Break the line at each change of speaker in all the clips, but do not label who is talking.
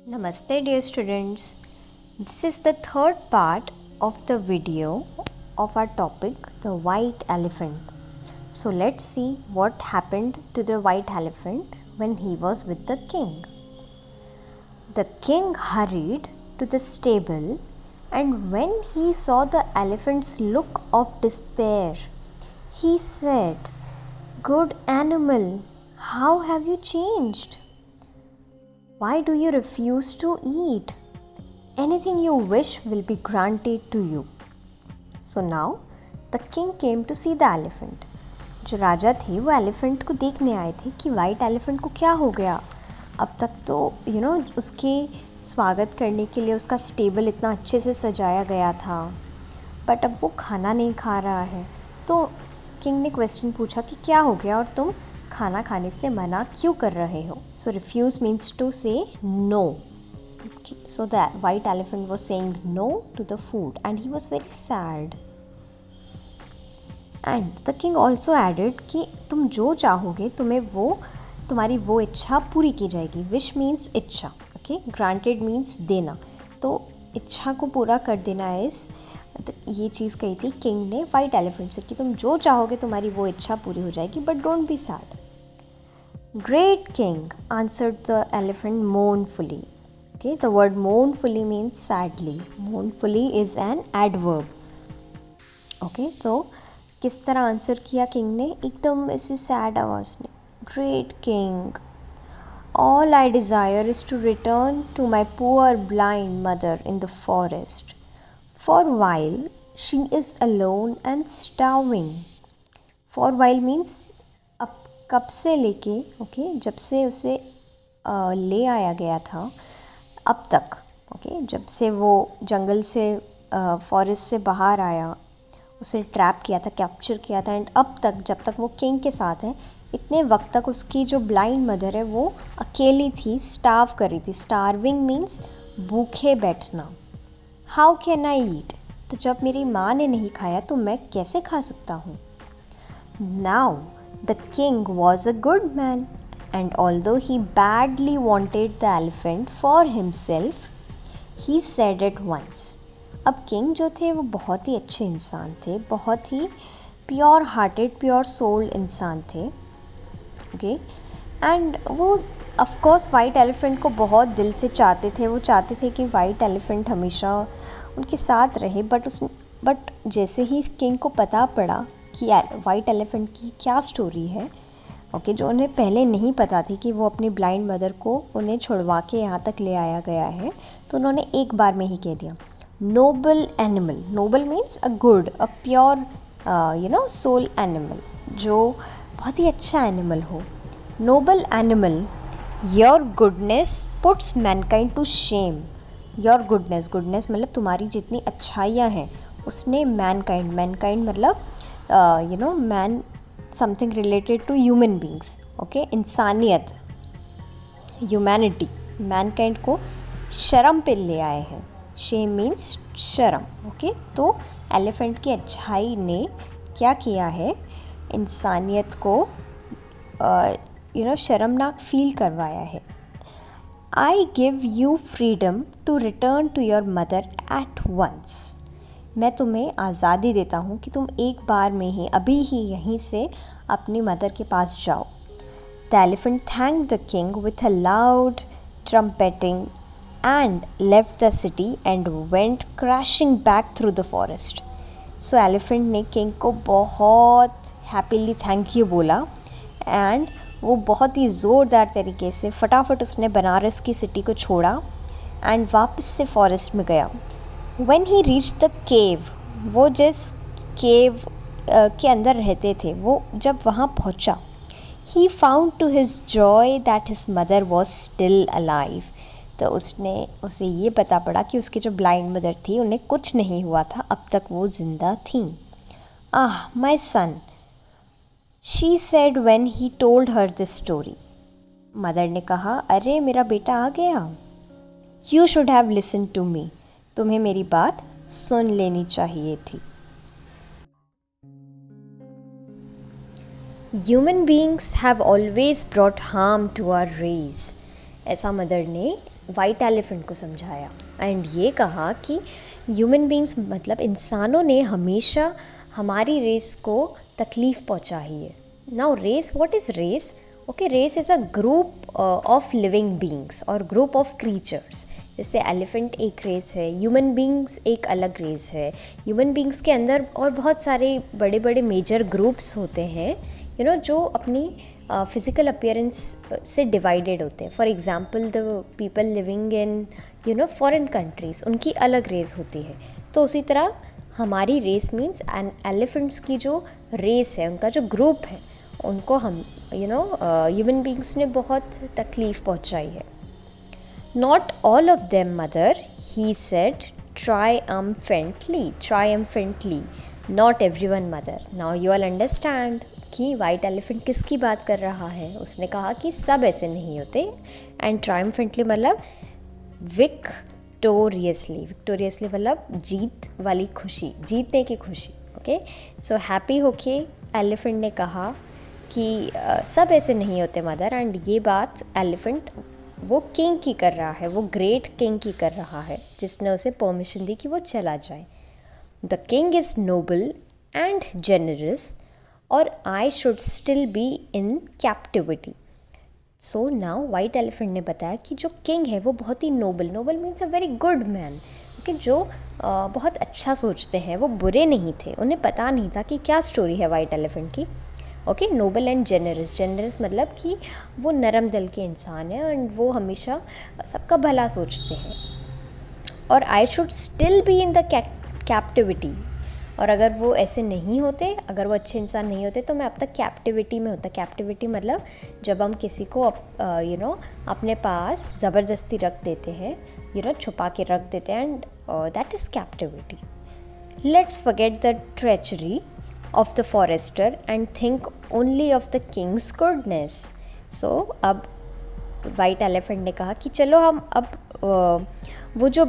Namaste dear students. This is the third part of the video of our topic, the white elephant. So let's see what happened to the white elephant when he was with the king. The king hurried to the stable, and when he saw the elephant's look of despair, he said, "Good animal, how have you changed? Why do you refuse to eat? Anything you wish will be granted to you." So now the king came to see the elephant. जो राजा थे वो elephant को देखने आए थे कि white elephant को क्या हो गया. अब तक तो उसके स्वागत करने के लिए उसका स्टेबल इतना अच्छे से सजाया गया था, बट अब वो खाना नहीं खा रहा है. तो किंग ने क्वेश्चन पूछा कि क्या हो गया और तुम खाना खाने से मना क्यों कर रहे हो. So refuse means to say no. So the white elephant was saying no to the food and he was very sad. And the king also added कि तुम जो चाहोगे तुम्हारी वो इच्छा पूरी की जाएगी. विश मीन्स इच्छा, ओके. ग्रांटेड मीन्स देना. तो इच्छा को पूरा कर देना ये चीज़ कही थी किंग ने वाइट एलिफेंट से कि तुम जो चाहोगे तुम्हारी वो इच्छा पूरी हो जाएगी, but don't be sad. Great king, answered the elephant mournfully. Okay, the word mournfully means sadly. Mournfully is an adverb. Okay, तो किस तरह आंसर किया किंग ने? एकदम ऐसी सैड आवाज़ में. Great king, all I desire is to return to my poor blind mother in the forest, for while she is alone and starving. For while means कब से लेके जब से उसे ले आया गया था अब तक. जब से वो जंगल से फॉरेस्ट से बाहर आया, उसे ट्रैप किया था, कैप्चर किया था, एंड अब तक जब तक वो किंग के साथ है, इतने वक्त तक उसकी जो ब्लाइंड मदर है वो अकेली थी, स्टार्व कर रही थी. स्टार्विंग मीन्स भूखे बैठना. हाउ कैन आई ईट? तो जब मेरी माँ ने नहीं खाया तो मैं कैसे खा सकता हूँ. Now the king was a good man, and although he badly wanted the elephant for himself, he said at once. अब किंग जो थे वो बहुत ही अच्छे इंसान थे, बहुत ही प्योर हार्टेड, प्योर सोल्ड इंसान थे. ओके, एंड वो ऑफ कोर्स वाइट एलिफेंट को बहुत दिल से चाहते थे. वो चाहते थे कि वाइट एलिफेंट हमेशा उनके साथ रहे, बट जैसे ही किंग को पता पड़ा कि वाइट एलिफेंट की क्या स्टोरी है, जो उन्हें पहले नहीं पता थी कि वो अपनी ब्लाइंड मदर को उन्हें छुड़वा के यहाँ तक ले आया गया है, तो उन्होंने एक बार में ही कह दिया, noble animal. Noble means a good, a pure soul animal, जो बहुत ही अच्छा एनिमल हो. Noble animal, your goodness puts mankind to shame. Your goodness मतलब तुम्हारी जितनी अच्छाइयाँ हैं उसने मैनकाइंड मतलब man, something related to human beings. इंसानियत, ह्यूमैनिटी, मैनकाइंड को शर्म पे ले आए हैं. शेम मीन्स शर्म. तो एलिफेंट की अच्छाई ने क्या किया है, इंसानियत को शर्मनाक फील करवाया है. I give you freedom to return to your mother at once. मैं तुम्हें आज़ादी देता हूँ कि तुम एक बार में ही, अभी ही यहीं से अपनी मदर के पास जाओ. The elephant thank the king with a loud trumpeting and left the city and went crashing back through the forest. So elephant ने किंग को बहुत हैप्पीली थैंक यू बोला, एंड वो बहुत ही ज़ोरदार तरीके से फटाफट उसने बनारस की सिटी को छोड़ा एंड वापस से फॉरेस्ट में गया. When he reached the cave, वो जिस केव के अंदर रहते थे, वो जब वहाँ पहुँचा, he found to his joy that his mother was still alive. तो उसे ये पता पड़ा कि उसकी जो ब्लाइंड मदर थी उन्हें कुछ नहीं हुआ था, अब तक वो जिंदा थी. My son, she said when he told her this story. Mother ने कहा, अरे मेरा बेटा आ गया. You should have listened to me. तुम्हें मेरी बात सुन लेनी चाहिए थी. Human beings have always brought harm to our race. ऐसा मदर ने वाइट एलिफेंट को समझाया एंड ये कहा कि ह्यूमन बींग्स मतलब इंसानों ने हमेशा हमारी रेस को तकलीफ़ पहुंचाई है. Now race, what is race? Okay, race is a group of living beings और ग्रुप ऑफ क्रीचर्स. जैसे एलिफेंट एक रेस है, ह्यूमन बींग्स एक अलग रेस है. ह्यूमन बींग्स के अंदर और बहुत सारे बड़े बड़े मेजर ग्रुप्स होते हैं जो अपनी फिज़िकल अपीयरेंस से डिवाइडेड होते हैं. For example the people living in foreign countries, उनकी अलग रेस होती है. तो उसी तरह हमारी रेस मीन्स एलिफेंट्स की जो रेस है, उनका जो ग्रुप है, उनको हम ह्यूमन बींग्स ने बहुत तकलीफ़ पहुंचाई है. Not all of them mother, he said triumphantly, not everyone mother. Now you all understand कि वाइट एलिफेंट किसकी बात कर रहा है. उसने कहा कि सब ऐसे नहीं होते. एंड ट्रायम्फेंटली मतलब विक्टोरियसली मतलब जीत वाली खुशी, जीतने की खुशी. ओके, सो हैप्पी होके एलिफेंट ने कहा कि सब ऐसे नहीं होते मदर. एंड ये बात एलिफेंट वो किंग की कर रहा है, वो ग्रेट किंग की कर रहा है जिसने उसे परमिशन दी कि वो चला जाए. The king is noble and generous और I should still be in captivity. So now white elephant ने बताया कि जो किंग है वो बहुत ही noble means a very good man, कि जो बहुत अच्छा सोचते हैं, वो बुरे नहीं थे. उन्हें पता नहीं था कि क्या स्टोरी है वाइट एलिफेंट की. ओके, नोबल एंड जेनरस मतलब कि वो नरम दिल के इंसान है एंड वो हमेशा सबका भला सोचते हैं. और I should still be in the captivity, और अगर वो ऐसे नहीं होते, अगर वो अच्छे इंसान नहीं होते तो मैं अब तक कैप्टिविटी में होता. कैप्टिविटी मतलब जब हम किसी को अपने पास ज़बरदस्ती रख देते हैं, छुपा के रख देते हैं, and that is captivity. Let's forget the treachery of the forester and think only of the king's goodness. So अब वाइट एलिफेंट ने कहा कि चलो हम अब वो जो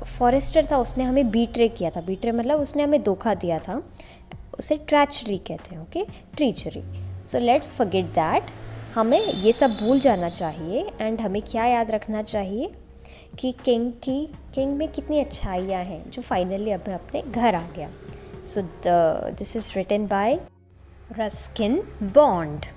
फॉरेस्टर था उसने हमें बीट्रे किया था. बीट्रे मतलब उसने हमें धोखा दिया था, उसे ट्रैचरी कहते हैं. Okay, treachery. So let's forget that. हमें ये सब भूल जाना चाहिए एंड हमें क्या याद रखना चाहिए कि किंग में कितनी अच्छाइयाँ हैं जो फाइनली अब अपने घर आ गया. So this is written by Ruskin Bond.